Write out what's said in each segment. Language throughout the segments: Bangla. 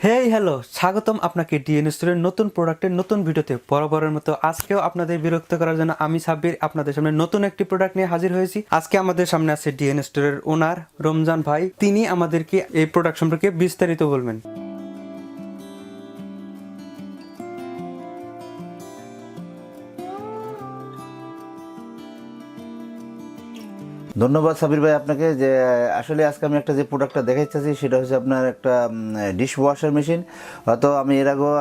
হ্যালো, স্বাগতম আপনাকে ডিএন স্টোরের নতুন প্রোডাক্টের নতুন ভিডিওতে। বরাবরের মতো আজকেও আপনাদের বিরক্ত করার জন্য আমি সাব্বির আপনাদের সামনে নতুন একটি প্রোডাক্ট নিয়ে হাজির হয়েছি। আজকে আমাদের সামনে আছে ডিএন স্টোরের ওনার রমজান ভাই। তিনি আমাদেরকে এই প্রোডাক্ট সম্পর্কে বিস্তারিত বলবেন। ধন্যবাদ সাবির ভাই আপনাকে। যে আসলে আজকে আমি একটা যে প্রোডাক্টটা দেখাচ্ছি সেটা হচ্ছে আপনার একটা ডিশ ওয়াশার মেশিন। হয়তো আমি এর আগেও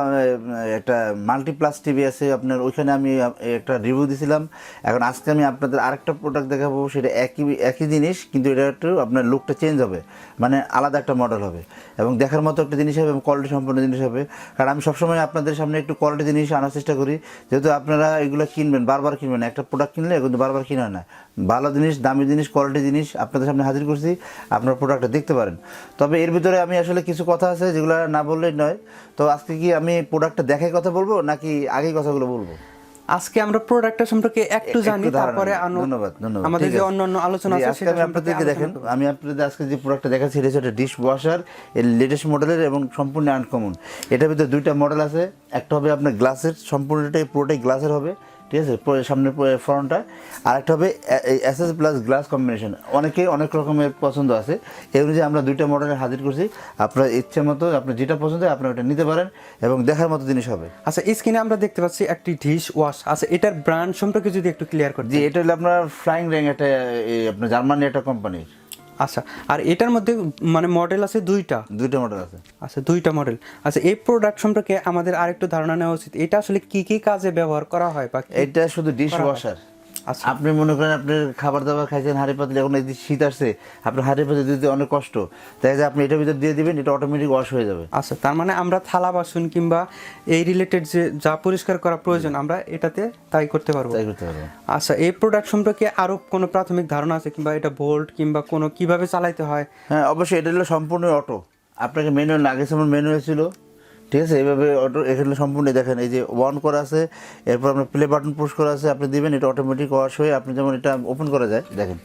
একটা মাল্টিপ্লাস টিভি আছে আপনার, ওইখানে আমি একটা রিভিউ দিয়েছিলাম। এখন আজকে আমি আপনাদের আরেকটা প্রোডাক্ট দেখাবো, সেটা একই জিনিস, কিন্তু এটা একটু আপনার লুকটা চেঞ্জ হবে, মানে আলাদা একটা মডেল হবে এবং দেখার মতো একটা জিনিস হবে এবং কোয়ালিটি সম্পন্ন জিনিস হবে। কারণ আমি সবসময় আপনাদের সামনে একটু কোয়ালিটি জিনিস আনার চেষ্টা করি, যেহেতু আপনারা এগুলো কিনবেন, বারবার কিনবেন। একটা প্রোডাক্ট কিনলে কিন্তু বারবার কিনা হয় না। ভালো জিনিস, দামি জিনিস, কোয়ালিটি জিনিস আপনাদের সামনে হাজির করছি, আপনারা প্রোডাক্টটা দেখতে পারেন। তবে এর ভিতরে আমি আসলে কিছু কথা আছে যেগুলো না বললেই নয়। তো আজকে কি আমি প্রোডাক্টটা দেখাই কথা বলবো নাকি আগেই কথাগুলো বলবো? আজকে আমরা প্রোডাক্টটা সম্পর্কে একটু জানি, তারপরে ধন্যবাদ আমাদের যে অন্যান্য আলোচনা আছে সেটা আমি আপনাদেরকে দেখেন। আমি আপনাদের আজকে যে প্রোডাক্টটা দেখাচ্ছি এটা হচ্ছে ডিশ ওয়াশার, এর লেটেস্ট মডেলের এবং সম্পূর্ণ আনকমন। এটার ভিতরে দুইটা মডেল আছে। একটা হবে আপনার গ্লাসের, সম্পূর্ণটাই পুরোটাই গ্লাসের হবে, ঠিক আছে, সামনে ফ্রন্টটা। আর একটা হবে এসএস প্লাস গ্লাস কম্বিনেশন। অনেকেই অনেক রকমের পছন্দ আছে, এই অনুযায়ী আমরা দুইটা মডেলে হাজির করছি। আপনার ইচ্ছে মতো আপনার যেটা পছন্দ হয় আপনার ওটা নিতে পারেন এবং দেখার মতো জিনিস হবে। আচ্ছা, স্ক্রিনে আমরা দেখতে পাচ্ছি একটি ডিশ ওয়াশ আছে। এটার ব্র্যান্ড সম্পর্কে যদি একটু ক্লিয়ার করেন। জি, এটা হলো আপনার ফ্লাইং র্যাং, একটা আপনার জার্মানি একটা কোম্পানির। আচ্ছা, আর এটার মধ্যে মানে মডেল আছে দুইটা মডেল আছে। আচ্ছা, দুইটা মডেল। আচ্ছা, এই প্রোডাক্ট সম্পর্কে আমাদের আরেকটু ধারণা নেওয়া উচিত। এটা আসলে কি কি কাজে ব্যবহার করা হয় বা এটা শুধু ডিশ ওয়াশার। আচ্ছা, আপনি মনে করেন আপনার খাবার দাবার খাইছেন হাঁড়ি পাতিলে, এখন এই শীত আসছে, আপনার হাঁড়ি পাতিলে দিতে অনেক কষ্ট, তাই যে আপনি এটার ভিতরে দিয়ে দিবেন, এটা অটোমেটিক ওয়াশ হয়ে যাবে। আচ্ছা, তার মানে আমরা থালা বাসন কিংবা এই রিলেটেড যে যা পরিষ্কার করা প্রয়োজন আমরা এটাতে তাই করতে পারবো। আচ্ছা, এই প্রোডাক্ট সম্পর্কে আরো কোনো প্রাথমিক ধারণা আছে কিংবা এটা বোল্ট কিংবা কোনো কিভাবে চালাইতে হয়? হ্যাঁ, অবশ্যই এটা হলো সম্পূর্ণ অটো। আপনাকে ম্যানুয়াল আগে যেমন ম্যানুয়াল ছিল, ঠিক আছে, এইভাবে অটো। এখানে সম্পূর্ণ দেখেন, এই যে অন করা আছে, এরপর আপনার প্লে বাটন পুশ করা আছে, আপনি দিবেন, এটা অটোমেটিক ওয়াশ হয়ে আপনি যেমন এটা ওপেন করা যায়, দেখেন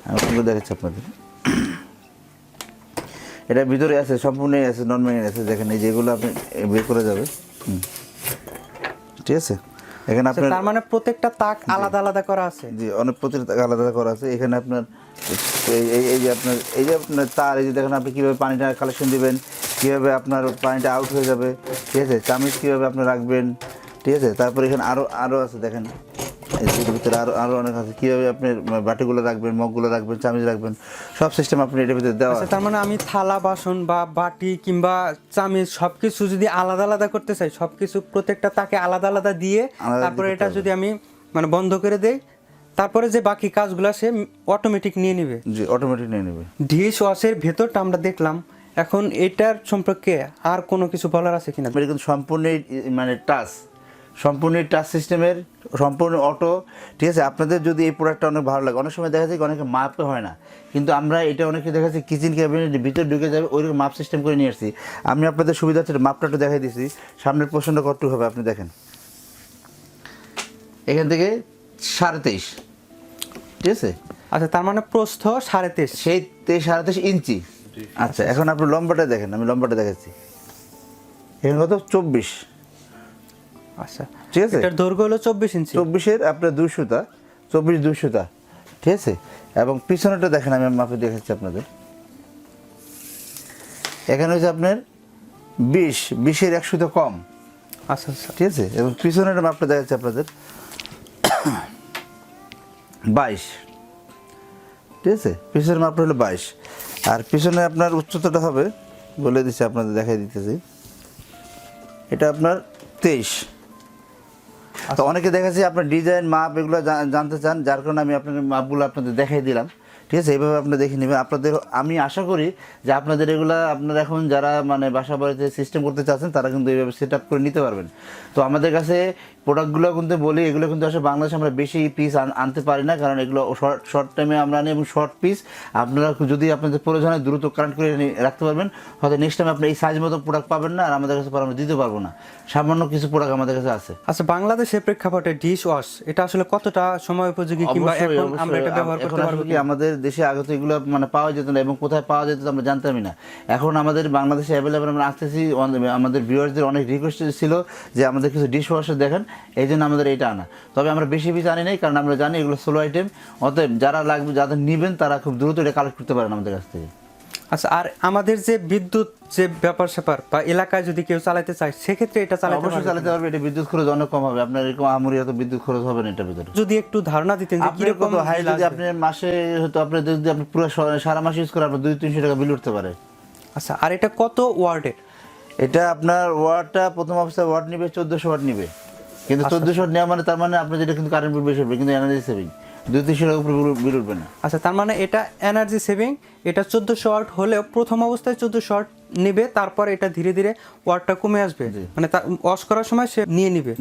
আমি ওপেন করে দেখাচ্ছি আপনাদের। এটা ভিতরে আছে, সম্পূর্ণই আছে, নন ম্যানুয়াল আছে, দেখেন এই যেগুলো আপনি বের করে যাবে, ঠিক আছে। এখানে আপনার তার মানে প্রত্যেকটা তাক আলাদা আলাদা করা আছে। জি, অনেক প্রত্যেকটা তাক আলাদা করা আছে। এখানে আপনার এই যে আপনার তার, এই যে দেখেন আপনি কীভাবে পানিটা কালেকশন দিবেন, কীভাবে আপনার পানিটা আউট হয়ে যাবে, ঠিক আছে, চামচ কীভাবে আপনি রাখবেন, ঠিক আছে। তারপরে এখানে আরও আছে, দেখেন এর ভিতরে আরও অনেক আছে, কীভাবে আপনি বাটিগুলো রাখবেন, মগগুলো রাখবেন, চামচ রাখবেন, সব সিস্টেম আপনি এটার ভিতরে দেওয়া আছে। তার মানে আমি থালা বাসন বা বাটি কিংবা চামচ সবকিছু যদি আলাদা আলাদা করতে চাই, সবকিছু প্রত্যেকটা তাকে আলাদা আলাদা দিয়ে তারপরে এটা যদি আমি মানে বন্ধ করে দেই, তারপরে যে বাকি কাজগুলো সে অটোমেটিক নিয়ে নেবে। জি, অটোমেটিক নিয়ে নেবে। ডিশ ওয়াশের ভেতরটা আমরা দেখলাম, এখন এটার সম্পর্কে আর কোনো কিছু বলার আছে কিনা? কিন্তু সম্পূর্ণ মানে সম্পূর্ণ টাচ সিস্টেমের, সম্পূর্ণ অটো, ঠিক আছে। আপনাদের যদি এই প্রোডাক্টটা অনেক ভালো লাগে, অনেক সময় দেখা যায় অনেকে মাপে হয় না, কিন্তু আমরা এটা অনেকে দেখা যাচ্ছে কিচেন ক্যাবিনেটের ভিতরে ঢুকে যাবে, ওইরকম মাপ সিস্টেম করে নিয়ে আসছি। আমি আপনাদের সুবিধা হচ্ছে মাপটা একটু দেখাই দিচ্ছি। সামনের পোর্শনটা কতটুকু হবে আপনি দেখেন, এখান থেকে 23.5, ঠিক আছে। আচ্ছা, তার মানে প্রস্থ 23.5, সেই 23.5 ইঞ্চি। আচ্ছা, এখন আপনি লম্বাটা দেখেন, আমি লম্বাটা দেখাচ্ছি। এখানে কত? 24। আচ্ছা, ঠিক আছে। এটার দৈর্ঘ্য হলো 24 ইঞ্চি। 24-এর আপনার 200টা, 24-200টা, ঠিক আছে। এবং পিছনেটা দেখেন, আমি মাপে দেখাচ্ছি আপনাদের। এখানে হচ্ছে আপনার 20-এর 100টা কম। আচ্ছা আচ্ছা, ঠিক আছে। এবং পিছনের মাপটা দেখাচ্ছি আপনাদের 22, ঠিক আছে। পিছনের মাপটা হলো 22, আর পিছনে আপনার উচ্চতাটা হবে, বলে দিচ্ছি আপনাদের, দেখাই দিতেছি, এটা আপনার 23। তো অনেকে দেখাচ্ছি আপনার ডিজাইন মাপ এগুলো জানতে চান, যার কারণে আমি আপনাদের মাপগুলো আপনাদের দেখাই দিলাম, ঠিক আছে। এইভাবে আপনি দেখে নেবেন। আপনাদের আমি আশা করি যে আপনাদের এগুলো আপনারা এখন যারা মানে বাসা বাড়িতে সিস্টেম করতে চাচ্ছেন তারা কিন্তু এইভাবে সেট আপ করে নিতে পারবেন। তো আমাদের কাছে প্রোডাক্টগুলো কিন্তু বলি, এগুলো কিন্তু আসলে বাংলাদেশে আমরা বেশি পিস আনতে পারি না, কারণ এগুলো শর্ট টাইমে আমরা আনি এবং শর্ট পিস আপনারা যদি আপনাদের প্রয়োজনে দ্রুত কারেন্ট করে রাখতে পারবেন, হয়তো নেক্সট টাইম আপনি এই সাইজ মতো প্রোডাক্ট পাবেন না, আর আমাদের কাছে আমরা দিতে পারবো না। সামান্য কিছু প্রোডাক্ট আমাদের কাছে আছে। আচ্ছা, বাংলাদেশের প্রেক্ষাপটে ডিশ ওয়াশ এটা আসলে কতটা সময় উপযোগী কিংবা এখন আমরা এটা ব্যবহার করতে পারবো কি? আমাদের দেশে আগে তো এগুলো মানে পাওয়া যেত না, এবং কোথায় পাওয়া যেত আমরা জানতামই না। এখন আমাদের বাংলাদেশে অ্যাভেলেবেল আমরা আসতেছি। আমাদের ভিউয়ার্সদের অনেক রিকোয়েস্ট ছিল যে আমাদের কিছু ডিশওয়াশার দেখেন, এই জন্য আমাদের এটা আনা। তবে আমরা বেশি আনি নাই, কারণ আমরা জানি এগুলো স্লো আইটেম। অতএব যারা লাগবে, যাদের নেবেন তারা খুব দ্রুত এটা কালেক্ট করতে পারেন আমাদের কাছ থেকে। আচ্ছা, আর আমাদের যে বিদ্যুৎ যে ব্যাপার স্যাপার বা এলাকায় যদি কেউ চালাতে চায় সেক্ষেত্রে এটা অবশ্যই চালাতে পারবে। এটা বিদ্যুৎ খরচ অনেক কম হবে, আপনার এরকম আমরি এত বিদ্যুৎ খরচ হবে না এটার ভিতরে। যদি একটু ধারণা দিতেন যে কিরকম হাই, যদি আপনি মাসে হয়তো আপনি যদি আপনি পুরো সারা মাস ইউজ করেন, আপনার 200-300 টাকা বিল উঠতে পারে। আচ্ছা, আর এটা কত ওয়াটের? এটা আপনার ওয়াটটা প্রথম অবস্থায় ওয়াট নিবে 1400 ওয়াট নিবে, কিন্তু 1400 ওয়াট নেওয়া মানে তার মানে আপনার যেটা কিন্তু কারেন্ট বিল বেশি হবে, কিন্তু এনার্জি সেভিং 200-300 টাকা উপরে বিল উঠবে না। আচ্ছা, তার মানে এটা এনার্জি সেভিং। এটা 1400 ওয়াট হলেও প্রথম অবস্থায় 1400 ওয়াট নেবে, তারপর এটা ধীরে ধীরে ওয়াটটা কমে আসবে, মানে ওয়াশ করার সময় সে নিয়ে নেবে।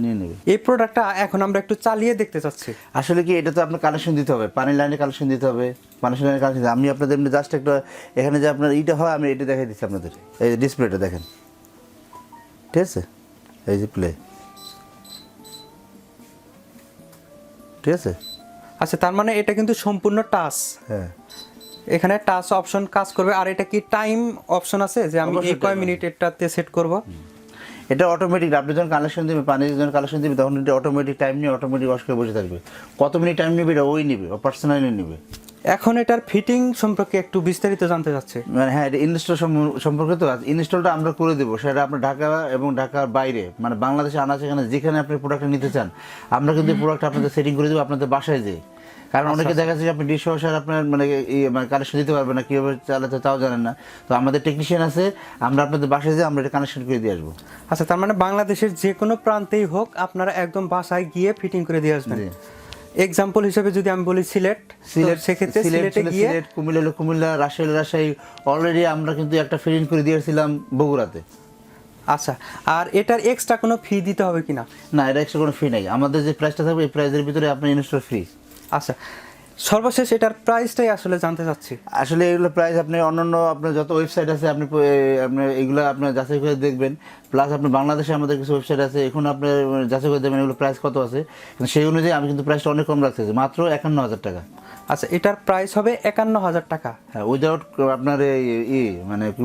এই প্রোডাক্টটা এখন আমরা একটু চালিয়ে দেখতে চাচ্ছি। আসলে কি, এটা তো আপনার কানেকশন দিতে হবে, পানির লাইনে কানেকশন দিতে হবে, পানির লাইনে কানেকশন। আমি আপনাদের জাস্ট একটা এখানে যে আপনার এইটা হয়, আমি এটা দেখাই দিচ্ছি আপনাদের। এই যে ডিসপ্লেটা দেখেন, ঠিক আছে, এই যে প্লে, ঠিক আছে। আচ্ছা, তার মানে এটা কিন্তু সম্পূর্ণ টাচ। হ্যাঁ, এখানে টাচ অপশন কাজ করবে। আর এটা কি টাইম অপশন আছে যে আমি এই কয় মিনিট এটাতে সেট করব? এটা অটোমেটিক। আপনি যখন কানেকশন দিবেন, পানি যখন কানেকশন দিবে, তখন এটা অটোমেটিক টাইম নিয়ে অটোমেটিক ওয়াশ করে বসে থাকবে। কত মিনিট টাইম নেবে এটা ওই নেবে, ও পার্সোনালি নেবে। এখন এটার ফিটিং সম্পর্কে একটু বিস্তারিত জানতে চাচ্ছি। মানে হ্যাঁ, এটা ইনস্টল সম্পর্কে তো ইনস্টলটা আমরা করে দেবো। সেটা আপনার ঢাকা এবং ঢাকার বাইরে, মানে বাংলাদেশে আনা সেখানে যেখানে আপনি প্রোডাক্টটা নিতে চান, আমরা কিন্তু প্রোডাক্ট আপনাদের সেটিং করে দেবো আপনাদের বাসায় যেয়ে। কারণ অনেকে দেখা যাচ্ছে যে আপনি ডিশওয়াশার আপনার মানে কানেকশন দিতে পারবেন না, কীভাবে চালাতে তাও জানেন না। তো আমাদের টেকনিশিয়ান আছে, আমরা আপনাদের বাসায় যেয়ে আমরা এটা কানেকশন করে দিয়ে আসবো। আচ্ছা, তার মানে বাংলাদেশের যে কোনো প্রান্তেই হোক আপনারা একদম বাসায় গিয়ে ফিটিং করে দিয়ে আসবেন। এক্সাম্পল হিসেবে যদি আমি বলি সিলেট, সেক্ষেত্রে সিলেটে গিয়ে, কুমিল্লা, রাজশাহী অলরেডি আমরা কিন্তু একটা ফিটিং করে দিয়েছিলাম বগুড়াতে। আচ্ছা, আর এটার এক্সট্রা কোনো ফি দিতে হবে কিনা? না, এটা এক্সট্রা কোনো ফি নাই। আমাদের যে প্রাইসটা থাকবে এই প্রাইসের ভিতরে আপনার ইনস্টল ফ্রি। আচ্ছা, সর্বশেষ এটার প্রাইসটাই আসলে জানতে চাচ্ছি। আসলে এগুলো প্রাইস আপনি অন্যান্য আপনার যত ওয়েবসাইট আছে আপনি এগুলো আপনার যাচাই করে দেখবেন। প্লাস আপনি বাংলাদেশে আমাদের কিছু ওয়েবসাইট আছে, এখন আপনি যাচাই করে দেখবেন এগুলো প্রাইস কত আছে। সেই অনুযায়ী আমি কিন্তু প্রাইসটা অনেক কম রাখতেছি, মাত্র 51,000 টাকা। আচ্ছা, এটার প্রাইস হবে 51,000 টাকা। হ্যাঁ, উইদাউট আপনার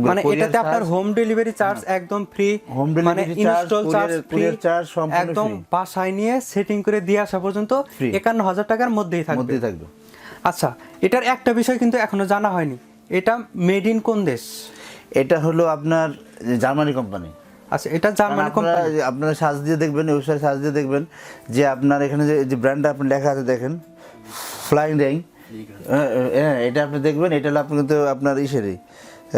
মানে এটাতে আপনার হোম ডেলিভারি চার্জ একদম ফ্রি, হোম মানে delivery install charge free, charge সম্পূর্ণ একদম ফ্রি। বাসায় নিয়ে সেটিং করে দিয়ে আসা পর্যন্ত 51,000 টাকার মধ্যেই থাকবে। আচ্ছা, এটার একটা বিষয় কিন্তু এখনো জানা হয়নি, এটা মেড ইন কোন দেশ? এটা হলো আপনার জার্মানি কোম্পানি। আচ্ছা, এটা জার্মানি কোম্পানি। আপনারা সার্চ দিয়ে দেখবেন, ওয়েবসাইট সার্চ দিয়ে দেখবেন যে আপনার এখানে যে ব্র্যান্ডটা আপনি লেখা আছে দেখেন, ফ্লাইং র্যাং। হ্যাঁ, এটা আপনি দেখবেন, এটা হলো আপনি কিন্তু আপনার ইসেরই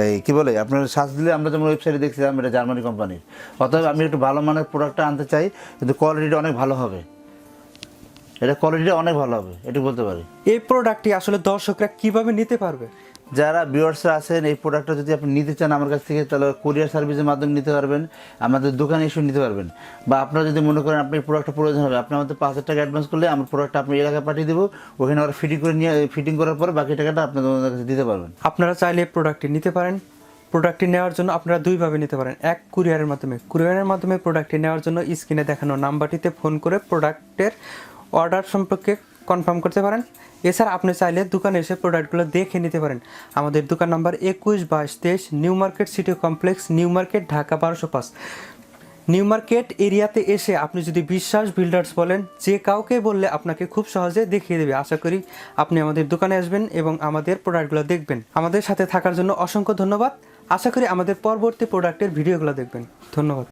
এই কী বলে, আপনার সার্চ দিলে আমরা যেমন ওয়েবসাইটে দেখছিলাম এটা জার্মানি কোম্পানির। অতএব আমি একটু ভালো মানের প্রোডাক্টটা আনতে চাই, কিন্তু কোয়ালিটিটা অনেক ভালো হবে। এটা কোয়ালিটিটা অনেক ভালো হবে, এটা বলতে পারি। এই প্রোডাক্টটি আসলে দর্শকরা কিভাবে নিতে পারবে? যারা ভিউয়ার্সরা আছেন, এই প্রোডাক্টটা যদি আপনি নিতে চান আমার কাছ থেকে, তাহলে কুরিয়ার সার্ভিসের মাধ্যমে নিতে পারবেন, আমাদের দোকানে এসে নিতে পারবেন। বা আপনারা যদি মনে করেন আপনি প্রোডাক্টটা প্রয়োজন হবে, আপনি আমাদের 5,000 টাকা অ্যাডভান্স করলে আমার প্রোডাক্টটা আপনি এলাকায় পাঠিয়ে দেবো, ওখানে ওরা ফিটিং করার পরে বাকি টাকাটা আপনাদের কাছে দিতে পারবেন। আপনারা চাইলে প্রোডাক্টটি নিতে পারেন। প্রোডাক্টটি নেওয়ার জন্য আপনারা দুইভাবে নিতে পারেন। এক, কুরিয়ারের মাধ্যমে প্রোডাক্টটি নেওয়ার জন্য স্ক্রিনে দেখানো নাম্বারটিতে ফোন করে প্রোডাক্টের অর্ডার সম্পর্কে কনফার্ম করতে পারেন। এছাড়া আপনি চাইলে দোকানে এসে প্রোডাক্টগুলো দেখে নিতে পারেন। আমাদের দোকান number 21-22-23 new market city complex, new market, Dhaka 1205। New market এরিয়াতে এসে আপনি যদি বিশ্বাস বিল্ডার্স বলেন, যে কাউকে বললে আপনাকে খুব সহজে দেখিয়ে দেবে। আশা করি আপনি আমাদের দোকানে আসবেন এবং আমাদের প্রোডাক্টগুলো দেখবেন। আমাদের সাথে থাকার জন্য অসংখ্য ধন্যবাদ। আশা করি আমাদের পরবর্তী প্রোডাক্টের ভিডিওগুলো দেখবেন। ধন্যবাদ।